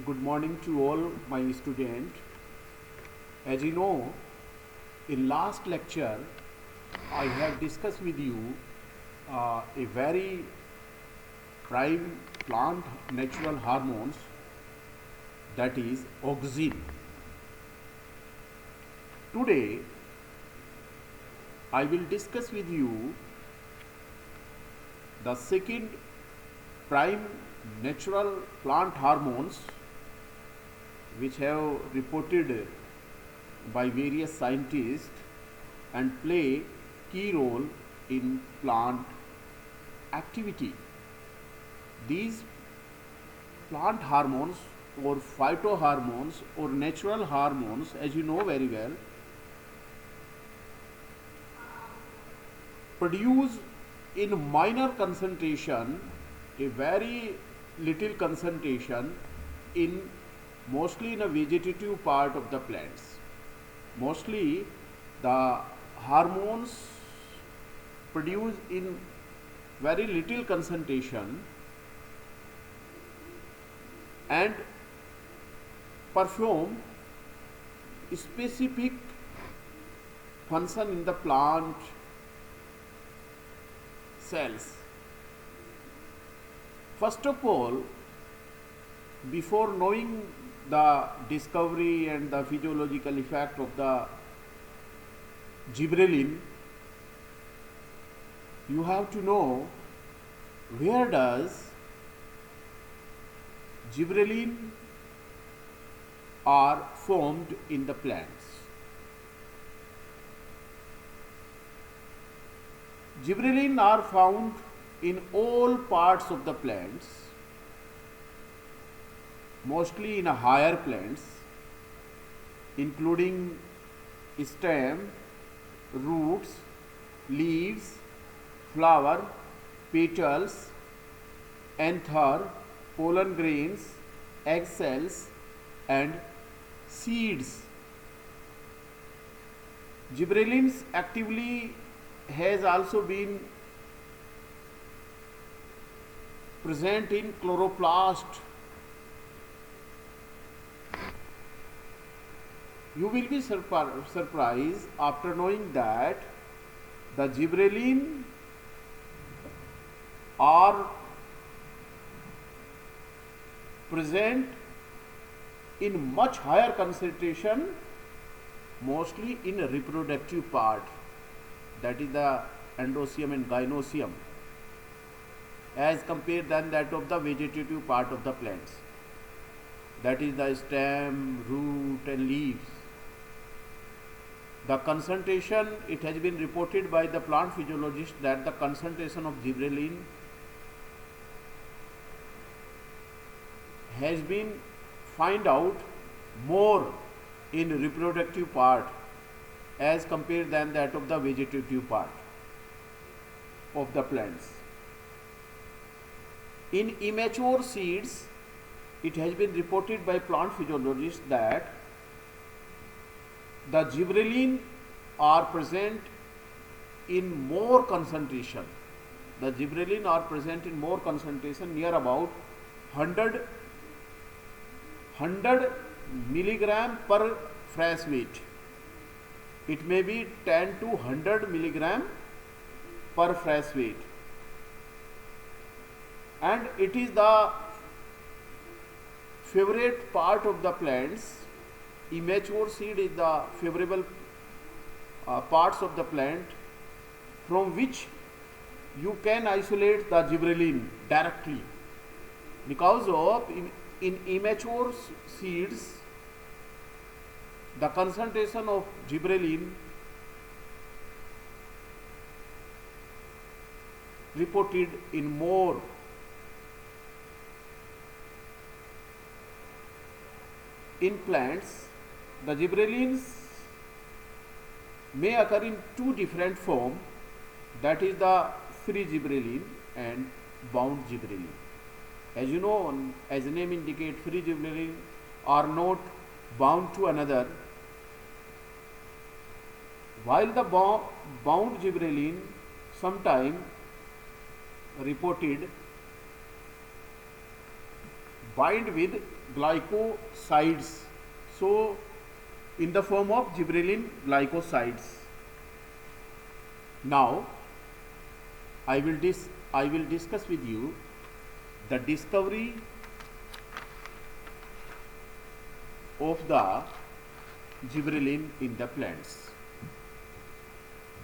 Good morning to all my students. As you know, in last lecture, I have discussed with you a very prime plant natural hormones, that is auxin. Today, I will discuss with you the second prime natural plant hormones which have reported by various scientists and play key role in plant activity. These plant hormones or phytohormones or natural hormones, as you know very well, produce in minor concentration, a very little concentration in mostly in a vegetative part of the plants. Mostly the hormones produced in very little concentration and perform specific function in the plant cells. First of all, before knowing the discovery and the physiological effect of the gibberellin, you have to know where does gibberellin are formed in the plants. Gibberellin are found in all parts of the plants, mostly in a higher plants, including stem, roots, leaves, flower, petals, anther, pollen grains, egg cells, and seeds. Gibberellins actively has also been present in chloroplast. You will be surprised after knowing that the gibberellin are present in much higher concentration, mostly in a reproductive part, that is the androecium and gynoecium, as compared than that of the vegetative part of the plants, that is the stem, root and leaves. The concentration, it has been reported by the plant physiologist that the concentration of gibberellin has been find out more in reproductive part as compared than that of the vegetative part of the plants. In immature seeds, it has been reported by plant physiologists that the gibberellin are present in more concentration. The gibberellin are present in more concentration, near about 100 milligram per fresh weight. It may be 10 to 100 milligram per fresh weight, and it is the favorite part of the plants. Immature seed is the favorable parts of the plant from which you can isolate the gibberellin directly, because of in immature seeds the concentration of gibberellin reported in more. In plants, the gibberellins may occur in two different forms, that is the free gibberellin and bound gibberellin. As you know, as the name indicates, free gibberellin are not bound to another, while the bound gibberellin sometime reported bind with glycosides, so in the form of gibberellin glycosides. Now I will discuss with you the discovery of the gibberellin in the plants.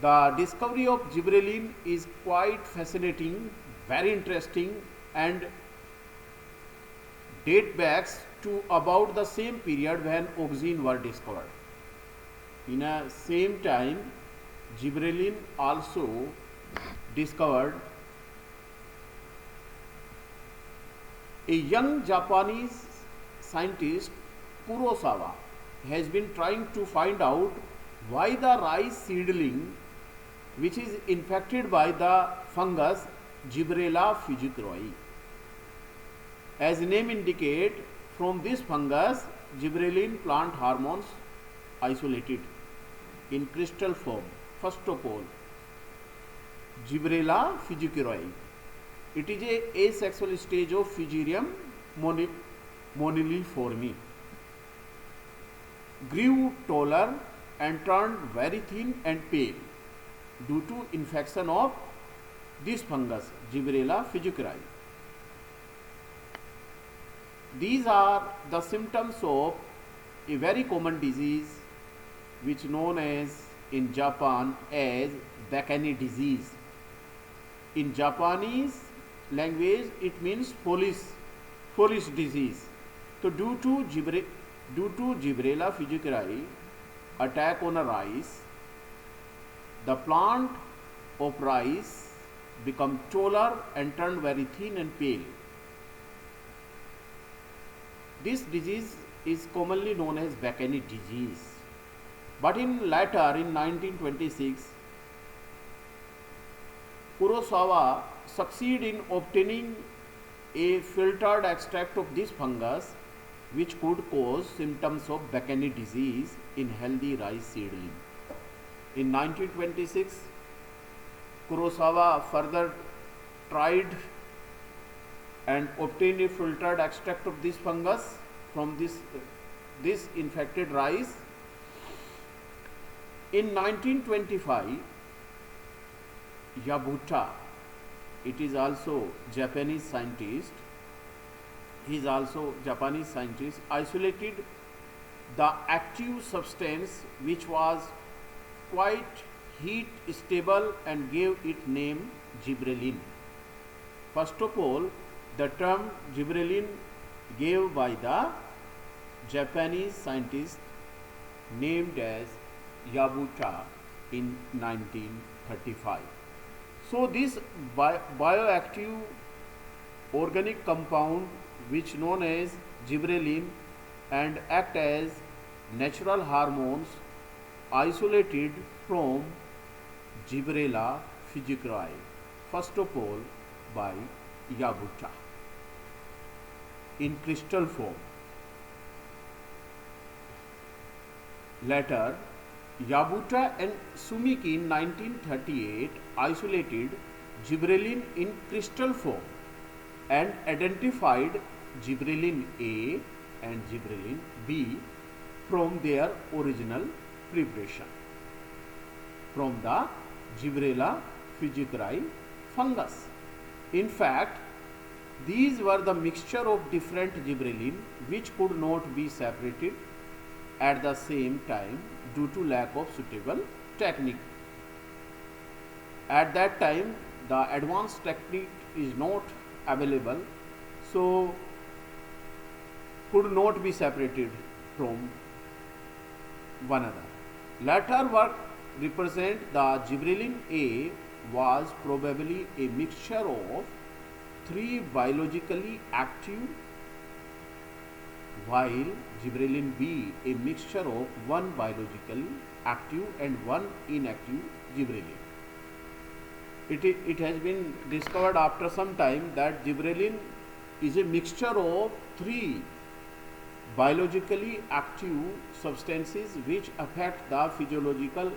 The discovery of gibberellin is quite fascinating, very interesting, and date back to about the same period when auxin were discovered. In a same time, gibberellin also discovered. A young Japanese scientist, Kurosawa, has been trying to find out why the rice seedling, which is infected by the fungus Gibberella fujikiroi. As the name indicate, from this fungus, gibberellin plant hormones isolated in crystal form. First of all, Gibberella fujikiroi. It is a asexual stage of Fusarium moniliforme. Grew taller and turned very thin and pale due to infection of this fungus, Gibberella fujikiroi. These are the symptoms of a very common disease which known as in Japan as Bakani disease. In Japanese language it means foolish disease. So due to Gibberella fujikiroi attack on a rice, the plant of rice become taller and turned very thin and pale. This disease is commonly known as Bakani disease. But in 1926, Kurosawa succeeded in obtaining a filtered extract of this fungus which could cause symptoms of Bakani disease in healthy rice seedling. In 1926, Kurosawa further tried and obtained a filtered extract of this fungus from this infected rice. In 1925, Yabuta, it is also Japanese scientist, he is also Japanese scientist, isolated the active substance which was quite heat stable and gave it name gibberellin. First of all, the term gibberellin gave by the Japanese scientist named as Yabuta in 1935. So this bioactive organic compound which known as gibberellin and act as natural hormones isolated from Gibberella fujikiroi, first of all by Yabuta in crystal form. Later, Yabuta and Sumiki in 1938 isolated gibberellin in crystal form and identified gibberellin A and gibberellin B from their original preparation from the Gibberella fujikiroi fungus. In fact, these were the mixture of different gibberellin which could not be separated at the same time due to lack of suitable technique. At that time, the advanced technique is not available, so could not be separated from one another. Later work represent the gibberellin A was probably a mixture of 3 biologically active, while gibberellin B a mixture of 1 biologically active and 1 inactive gibberellin. It has been discovered after some time that gibberellin is a mixture of 3 biologically active substances which affect the physiological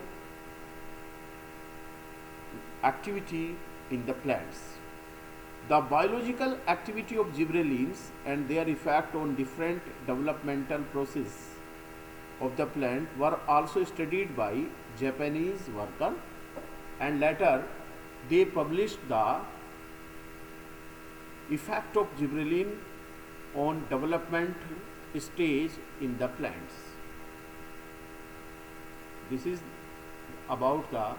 activity in the plants. The biological activity of gibberellins and their effect on different developmental processes of the plant were also studied by Japanese workers, and later they published the effect of gibberellin on development stage in the plants. This is about the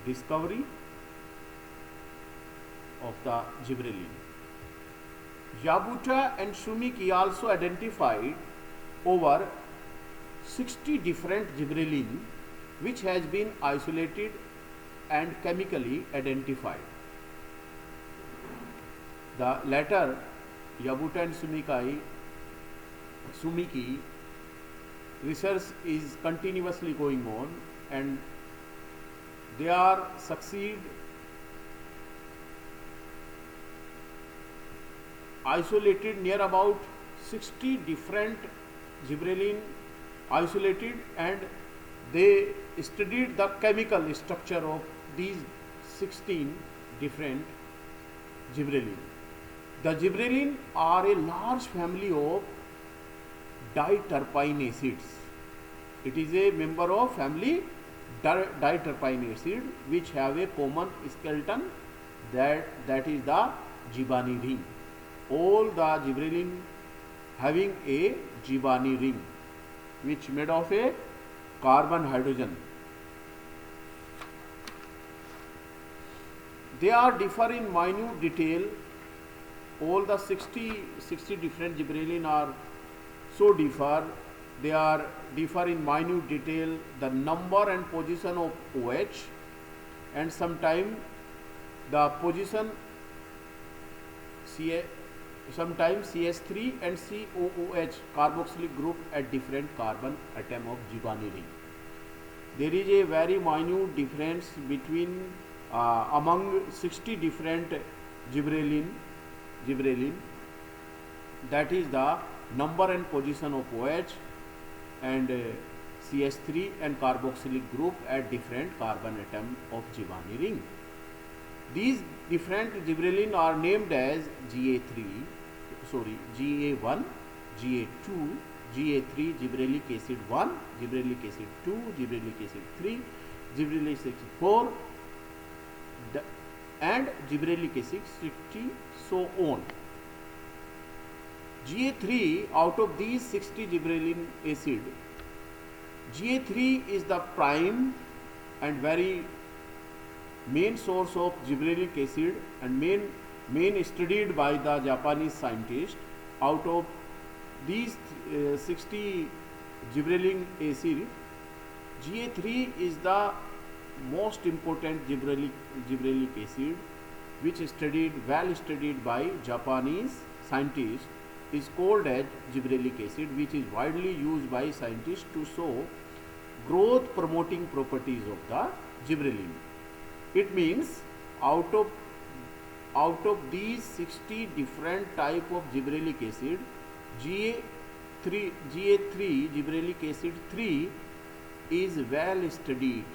discovery of the gibberellin. Yabuta and Sumiki also identified over 60 different gibberellin which has been isolated and chemically identified. The latter, Yabuta and Sumiki, research is continuously going on, and they are succeed isolated near about 60 different gibberellin isolated, and they studied the chemical structure of these 16 different gibberellin. The gibberellin are a large family of diterpine acids. It is a member of family diterpine acid which have a common skeleton, that is the Gibbani ring. All the gibberellin having a Gibbani ring which made of a carbon hydrogen. They are differ in minute detail. All the 60 different gibberellin are so differ. They are differ in minute detail, the number and position of OH, and sometimes the position sometimes CH3 and COOH carboxylic group at different carbon atom of Gibbani ring. There is a very minute difference between among 60 different gibberellin, that is the number and position of OH and CH3 and carboxylic group at different carbon atom of Gibbani ring. These different gibberellin are named as GA1, GA2, GA3, gibberellic acid 1, gibberellic acid 2, gibberellic acid 3, gibberellic acid 4, and gibberellic acid 60, so on. GA3, out of these 60 gibberellin acid, GA3 is the prime and very main source of gibberellic acid and main studied by the Japanese scientist. Out of these 60 gibberellic acid, GA3 is the most important gibberellic acid which is well studied by Japanese scientists, is called as gibberellic acid, which is widely used by scientists to show growth promoting properties of the gibberellin. It means out of these 60 different type of gibberellic acid, GA3 gibberellic acid 3 is well studied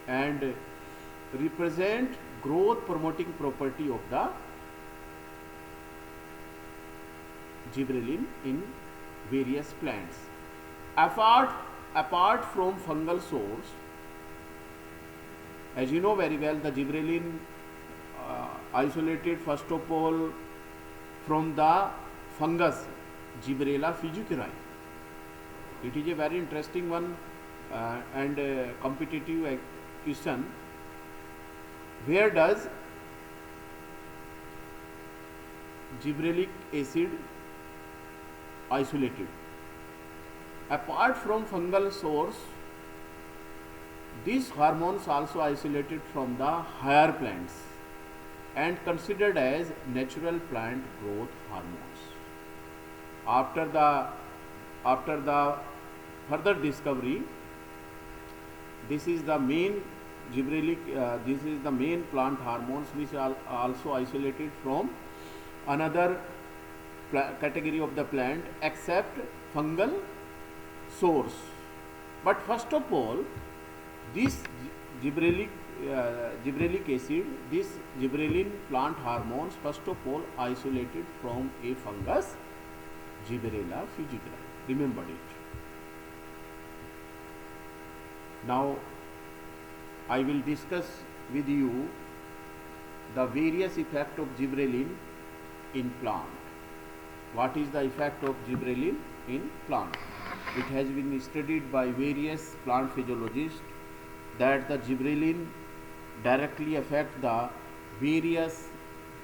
and represent growth promoting property of the gibberellin in various plants. Apart from fungal source, as you know very well, the gibberellin isolated first of all from the fungus Gibberella fusciculi. It is a very interesting one and competitive question. Where does gibberellic acid isolated? Apart from fungal source, these hormones also isolated from the higher plants and considered as natural plant growth hormones. After the further discovery, this is the main this is the main plant hormones which are also isolated from another category of the plant except fungal source. But first of all, this gibberellic gibberellic acid, this gibberellin plant hormones first of all isolated from a fungus, Gibberella fugicula. Remember it. Now I will discuss with you the various effects of gibberellin in plant. What is the effect of gibberellin in plant? It has been studied by various plant physiologists that the gibberellin directly affect the various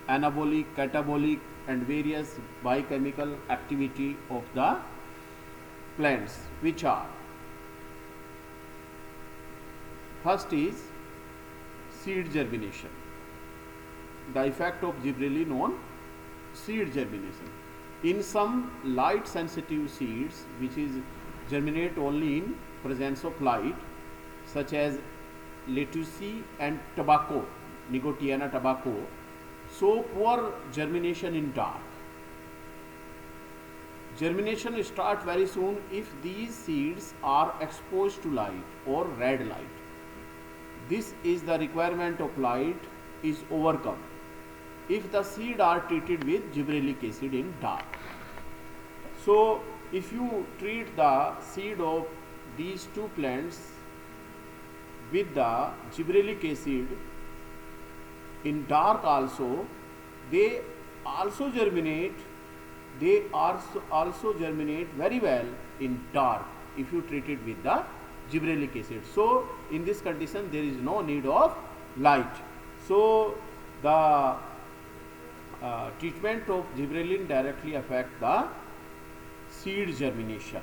anabolic, catabolic and various biochemical activity of the plants, which are: first is seed germination. The effect of gibberellin on seed germination. In some light sensitive seeds, which is germinate only in presence of light, such as lettuce and tobacco, Nicotiana tobacco, so poor germination in dark. Germination starts very soon if these seeds are exposed to light or red light. This is the requirement of light is overcome if the seed are treated with gibberellic acid in dark. So if you treat the seed of these two plants with the gibberellic acid in dark also, they also germinate very well in dark if you treat it with the gibberellic acid. So in this condition there is no need of light. So the treatment of gibberellin directly affect the seed germination.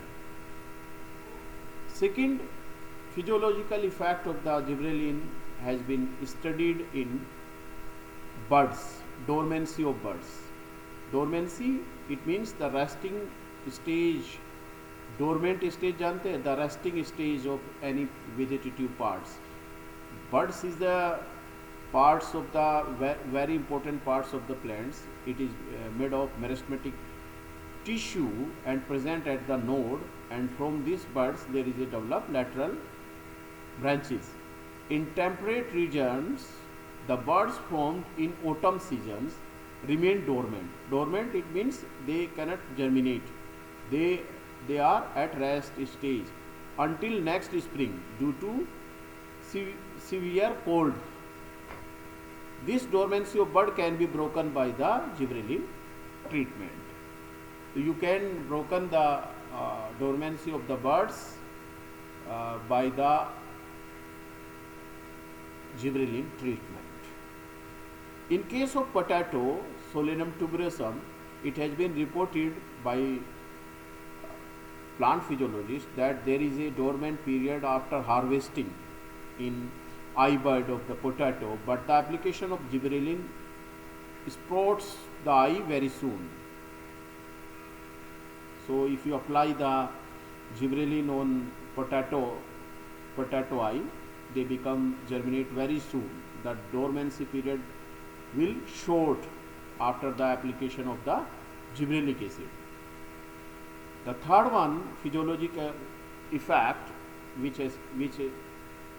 Second physiological effect of the gibberellin has been studied in birds, dormancy of birds. Dormancy, it means the resting stage. Dormant stage जानते हैं, the resting stage of any vegetative parts. Buds is the parts of the very important parts of the plants. It is made of meristematic tissue and present at the node, and from these buds there is a developed lateral branches. In temperate regions, the buds formed in autumn seasons remain dormant. Dormant, it means they cannot germinate. They are at rest stage until next spring due to severe cold. This dormancy of bud can be broken by the gibberellin treatment. You can broken the dormancy of the buds by the gibberellin treatment. In case of potato, Solanum tuberosum, it has been reported by plant physiologists that there is a dormant period after harvesting in eye bud of the potato, but the application of gibberellin sprouts the eye very soon. So if you apply the gibberellin on potato eye, they become germinate very soon. The dormancy period will short after the application of the gibberellic acid. The third one, physiological effect, which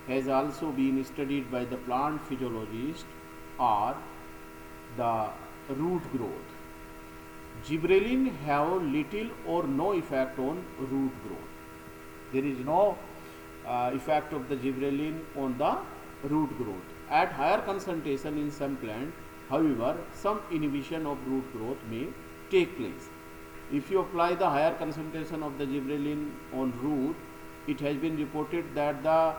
has also been studied by the plant physiologists, are the root growth. Gibberellin have little or no effect on root growth. There is no effect of the gibberellin on the root growth. At higher concentration in some plant, however, some inhibition of root growth may take place. If you apply the higher concentration of the gibberellin on root, it has been reported that the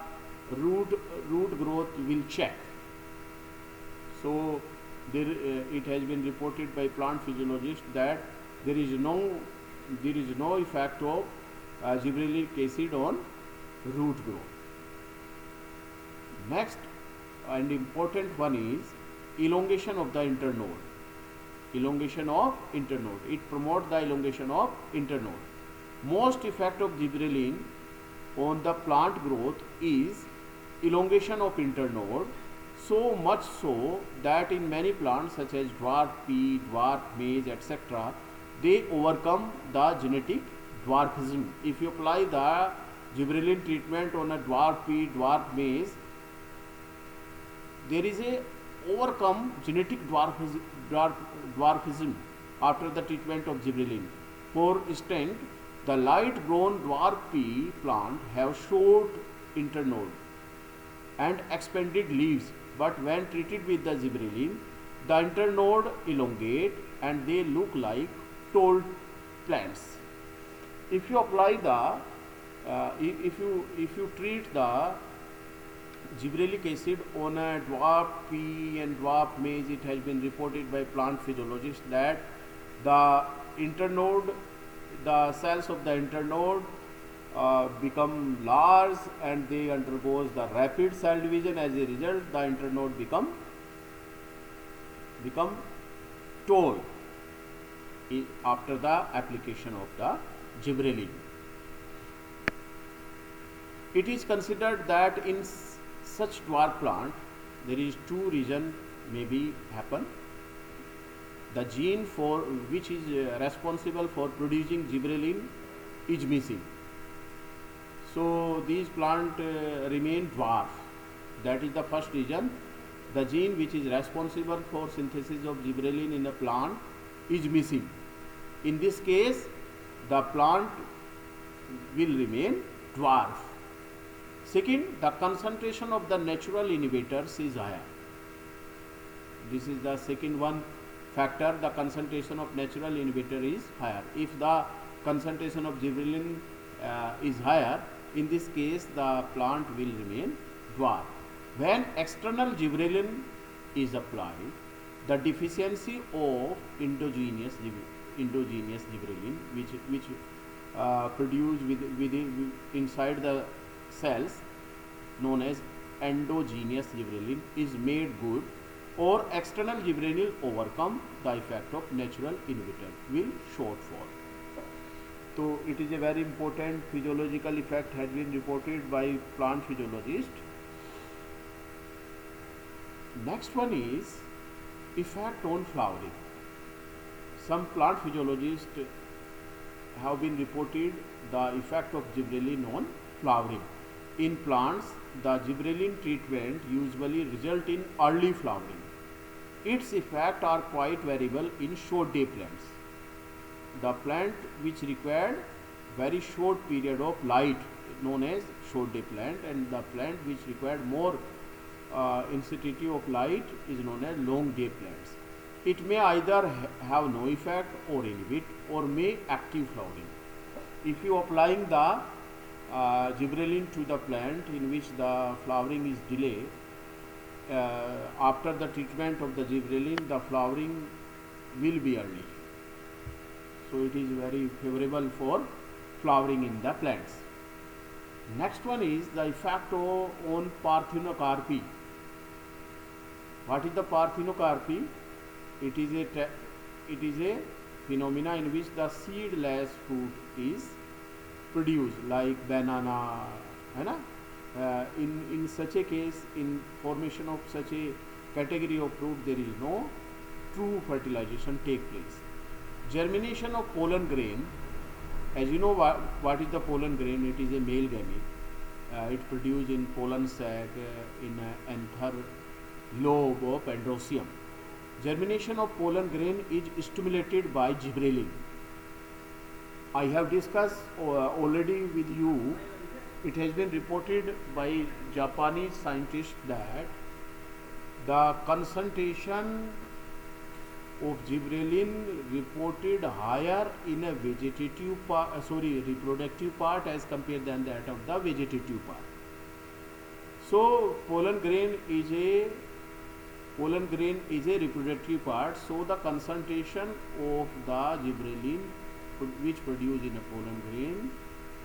root growth will check. So it has been reported by plant physiologists that there is no effect of gibberellic acid on root growth. Next and important one is elongation of the internode. Elongation of internode. It promotes the elongation of internode. Most effect of gibberellin on the plant growth is elongation of internode, so much so that in many plants such as dwarf pea, dwarf maize, etc., they overcome the genetic dwarfism. If you apply the gibberellin treatment on a dwarf pea, dwarf maize, there is a overcome genetic dwarfism after the treatment of gibberellin. For instance, the light-grown dwarf pea plant have short internode and expanded leaves, but when treated with the gibberellin, the internode elongate and they look like tall plants. If you apply the if you treat the gibberellic acid on a dwarf pea and dwarf maize, it has been reported by plant physiologists that the internode, the cells of the internode become large and they undergoes the rapid cell division. As a result, the internode become tall after the application of the gibberellin. It is considered that in such dwarf plant there is two reasons may be happen. The gene for which is responsible for producing gibberellin is missing. So these plant remain dwarf. That is the first reason. The gene which is responsible for synthesis of gibberellin in a plant is missing. In this case, the plant will remain dwarf. Second, the concentration of the natural inhibitors is higher. This is the second one factor. The concentration of natural inhibitor is higher. If the concentration of gibberellin is higher, in this case the plant will remain dwarf. When external gibberellin is applied, the deficiency of endogenous gibberellin, which produced within inside the cells, known as endogenous gibberellin, is made good, or external gibberellin overcome the effect of natural inhibitor, will shortfall. So it is a very important physiological effect has been reported by plant physiologists. Next one is effect on flowering. Some plant physiologists have been reported the effect of gibberellin on flowering. In plants, the gibberellin treatment usually result in early flowering. Its effects are quite variable in short day plants. The plant which required very short period of light, known as short day plant, and the plant which required more intensity of light is known as long day plants. It may either have no effect or inhibit, or may active flowering. If you applying the gibberellin to the plant in which the flowering is delayed, after the treatment of the gibberellin, the flowering will be early. So it is very favorable for flowering in the plants. Next one is the effect on parthenocarpy. What is the parthenocarpy? It is a phenomena in which the seedless fruit is produced, like banana, in such a case, in formation of such a category of fruit, there is no true fertilization take place. Germination of pollen grain. As you know, what is the pollen grain? It is a male gamete. It produced in pollen sac in anther lobe of androecium. Germination of pollen grain is stimulated by gibberellin. I have discussed already with you. It has been reported by Japanese scientists that the concentration of gibberellin reported higher in a reproductive part as compared than that of the vegetative part. So pollen grain is a reproductive part. So the concentration of the gibberellin which produced in a pollen grain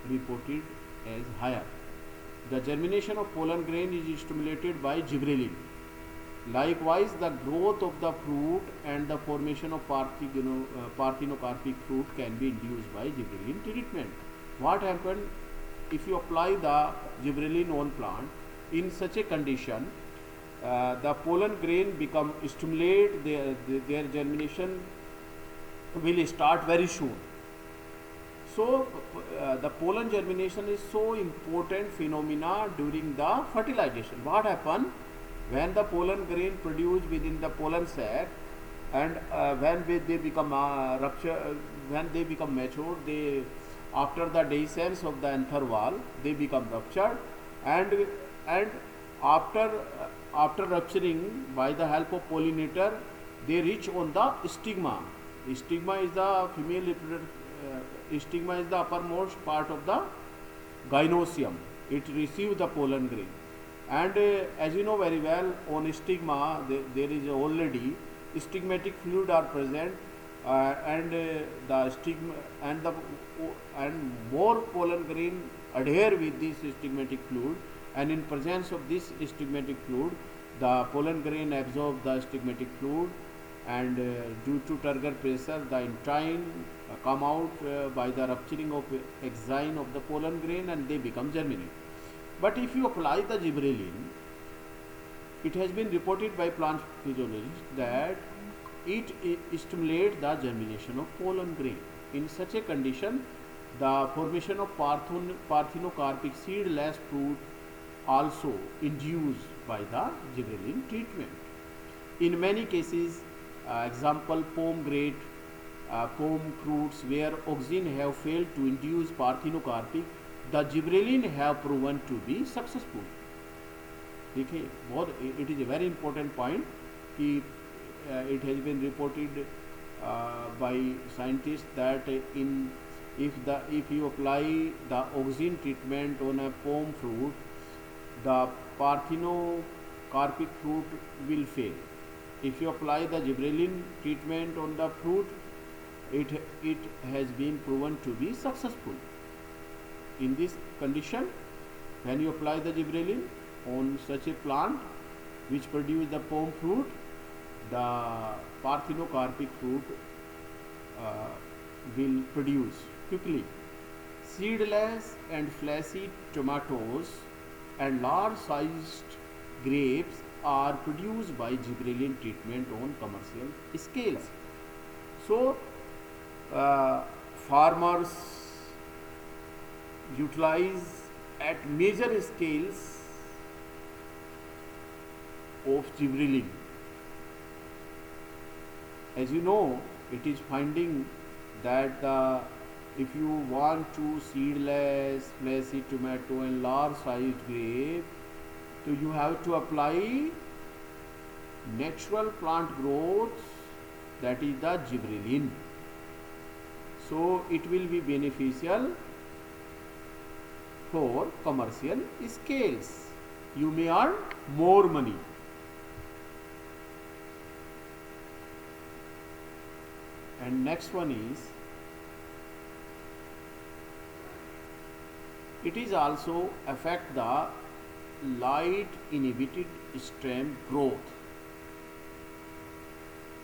reported as higher. The germination of pollen grain is stimulated by gibberellin. Likewise, the growth of the fruit and the formation of parthenocarpic fruit can be induced by gibberellin treatment. What happens if you apply the gibberellin on plant? In such a condition, the pollen grain become stimulated, their germination will start very soon. So the pollen germination is so important phenomena during the fertilization. What happens? When the pollen grain produced within the pollen sac, and they become when they become mature, they after the dehiscence of the anther wall, they become ruptured, and and after rupturing by the help of pollinator, they reach on the stigma. Stigma is the female reproductive. Stigma is the uppermost part of the gynoecium. It receives the pollen grain, and as you know very well, on stigma there is already stigmatic fluid are present, and the stigma and more pollen grain adhere with this stigmatic fluid, and in presence of this stigmatic fluid, the pollen grain absorb the stigmatic fluid, and due to turgor pressure, the intine come out by the rupturing of exine of the pollen grain, and they become germinate. But if you apply the gibberellin, it has been reported by plant physiologists that it stimulates the germination of pollen grain. In such a condition, the formation of parthenocarpic seedless fruit also induced by the gibberellin treatment. In many cases, example pomegranate, pome fruits where auxin have failed to induce parthenocarpic, the gibberellin have proven to be successful. देखिए बहुत it is a very important point कि it has been reported by scientists that if you apply the auxin treatment on a pome fruit, the parthenocarpic fruit will fail. If you apply the gibberellin treatment on the fruit, it has been proven to be successful. In this condition, when you apply the gibberellin on such a plant which produce the pome fruit, the parthenocarpic fruit will produce quickly. Seedless and fleshy tomatoes and large sized grapes are produced by gibberellin treatment on commercial scales. So farmers utilize at major scales of gibberellin. As you know, it is finding that if you want to seedless, fleshy tomato and large sized grape, so you have to apply natural plant growth, that is the gibberellin. So it will be beneficial for commercial scales. You may earn more money. And next one is, it is also affect the light inhibited stem growth,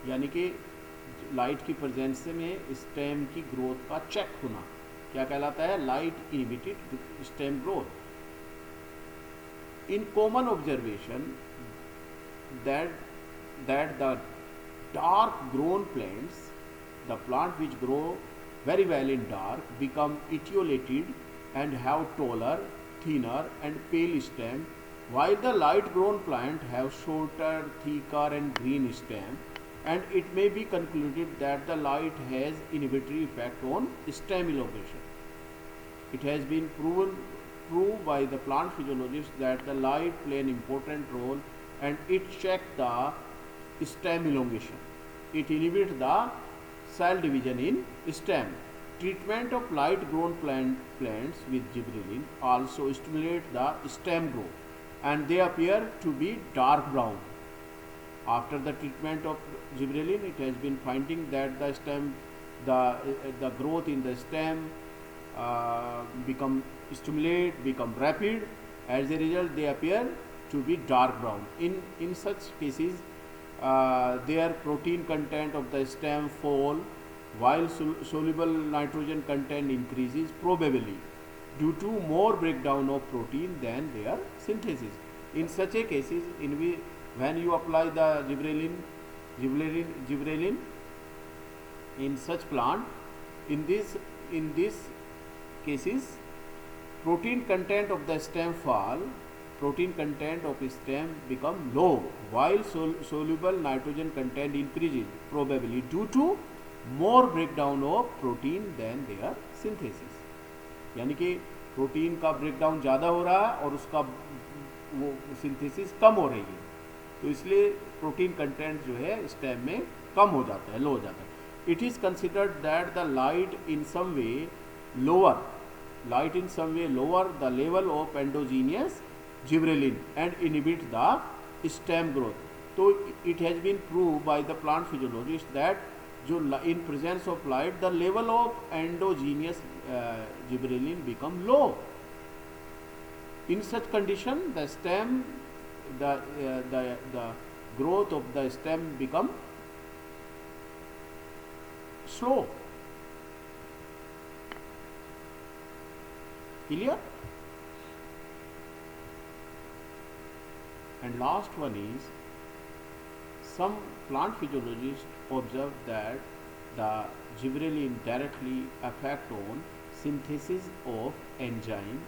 यानी कि light की presence में stem की growth का check होना क्या कहलाता है? Light inhibited stem growth. In common observation that the dark grown plants, the plant which grow very well in dark, become etiolated and have taller, thinner and pale stem, while the light grown plant have shorter, thicker and green stem, and it may be concluded that the light has inhibitory effect on stem elongation. It has been proved by the plant physiologists that the light play an important role, and it checks the stem elongation. It inhibits the cell division in stem. Treatment of light grown plants with gibberellin also stimulate the stem growth, and they appear to be dark brown. After the treatment of gibberellin, it has been finding that the stem, the growth in the stem become rapid. As a result, they appear to be dark brown. In such cases, their protein content of the stem fall, while soluble nitrogen content increases, probably due to more breakdown of protein than their synthesis. In such a cases, when you apply the gibberellin in such plant, in this cases, protein content of the stem fall, protein content of stem become low, while soluble nitrogen content increases, probably due to more breakdown of protein than their synthesis. यानी कि protein का breakdown ज़्यादा हो रहा है और उसका वो सिंथेसिस कम हो रही है, तो इसलिए प्रोटीन कंटेंट जो है स्टेम में कम हो जाता है, लो हो जाता है. It is considered that the light in some way lower the level of endogenous gibberellin and inhibit the stem growth. तो it has been prove by the plant physiologist that जो in presence of light the level of endogenous gibberellin become low. In such condition the stem the growth of the stem become slow. Clear? And last one is, some plant physiologists observe that the gibberellin directly affect on synthesis of enzyme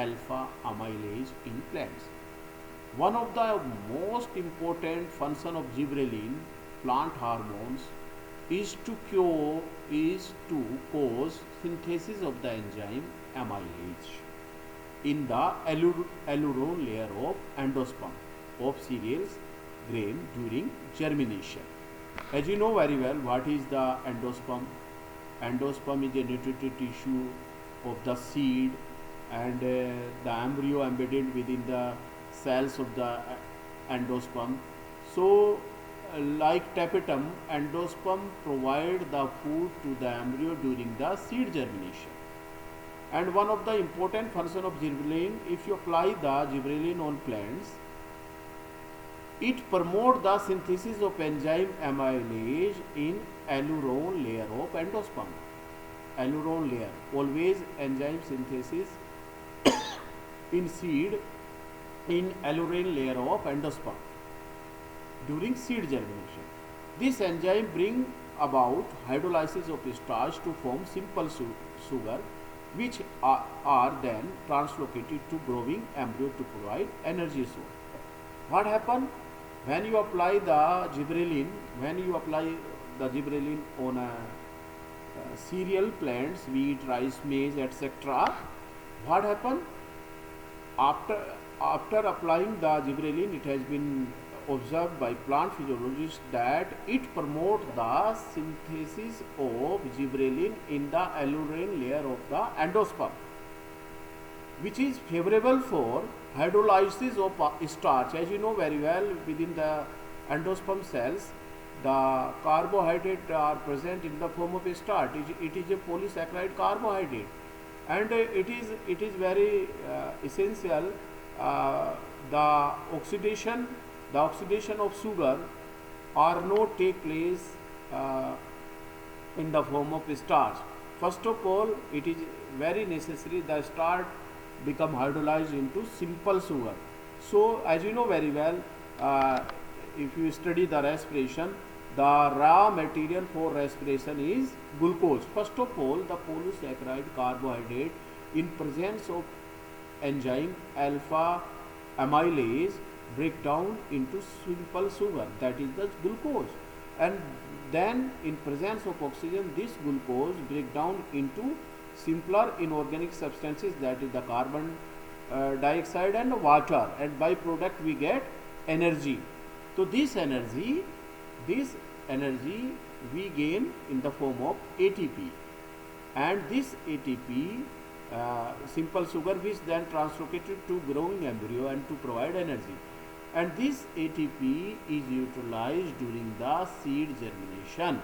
alpha amylase in plants. One of the most important function of gibberellin plant hormones is to cause synthesis of the enzyme amylase in the alluron layer of endosperm of cereals grain during germination. As you know very well, what is the endosperm? Endosperm is a nutritive tissue of the seed, and the embryo embedded within the cells of the endosperm. So like tapetum, endosperm provide the food to the embryo during the seed germination. And one of the important function of gibberellin, if you apply the gibberellin on plants, it promotes the synthesis of enzyme amylase in alluron layer of endosperm. Alluron layer, always enzyme synthesis in seed in alluron layer of endosperm during seed germination. This enzyme bring about hydrolysis of starch to form simple sugar, which are then translocated to growing embryo to provide energy source. What happen when you apply the gibberellin? When you apply the gibberellin on a cereal plants, wheat, rice, maize, etc., what happen after applying the gibberellin? It has been observed by plant physiologists that it promotes the synthesis of gibberellin in the alluron layer of the endosperm, which is favorable for hydrolysis of starch. As you know very well, within the endosperm cells, the carbohydrates are present in the form of starch. It is a polysaccharide carbohydrate, and it is very essential. The oxidation of sugar are not take place in the form of starch. First of all, it is very necessary the starch become hydrolyzed into simple sugar. So as you know very well, if you study the respiration, the raw material for respiration is glucose. First of all, the polysaccharide carbohydrate in presence of enzyme alpha amylase break down into simple sugar, that is the glucose, and then in presence of oxygen this glucose break down into simpler inorganic substances, that is the carbon dioxide and water, and by product we get energy. So this energy we gain in the form of ATP, and this ATP simple sugar which then translocated to growing embryo and to provide energy, and this ATP is utilized during the seed germination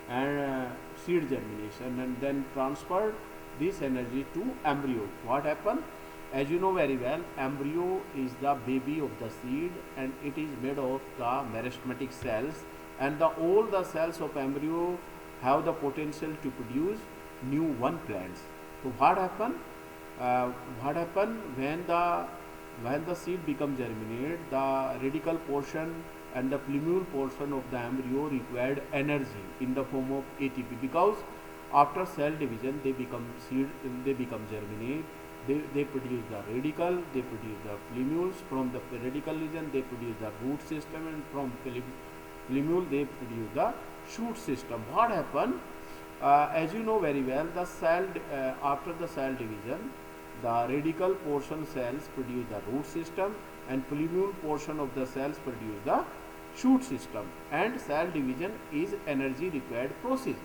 and then transferred this energy to embryo. What happen? As you know very well, embryo is the baby of the seed, and it is made of the meristematic cells, and all the cells of embryo have the potential to produce new one plants. So what happen? When the seed becomes germinate, the radical portion and the plumule portion of the embryo required energy in the form of ATP, because after cell division they become germinate, they produce the radicle, they produce the plumule. From the radical region they produce the root system, and from plumule they produce the shoot system. What happened? As you know very well, the after the cell division, the radical portion cells produce the root system, and plumule portion of the cells produce the shoot system. And cell division is energy required process.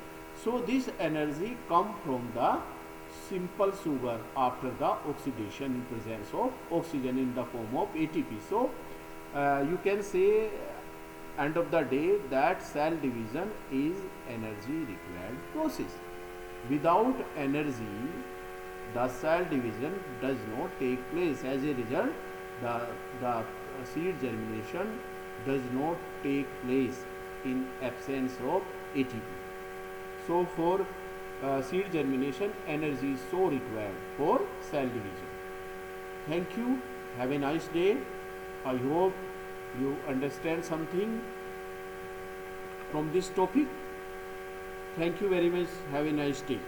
So this energy come from the simple sugar after the oxidation in presence of oxygen in the form of ATP. So you can say end of the day that cell division is energy required process. Without energy, the cell division does not take place. As a result, the seed germination does not take place in absence of ATP. So for seed germination, energy is so required for cell division. Thank you. Have a nice day. I hope you understand something from this topic. Thank you very much. Have a nice day.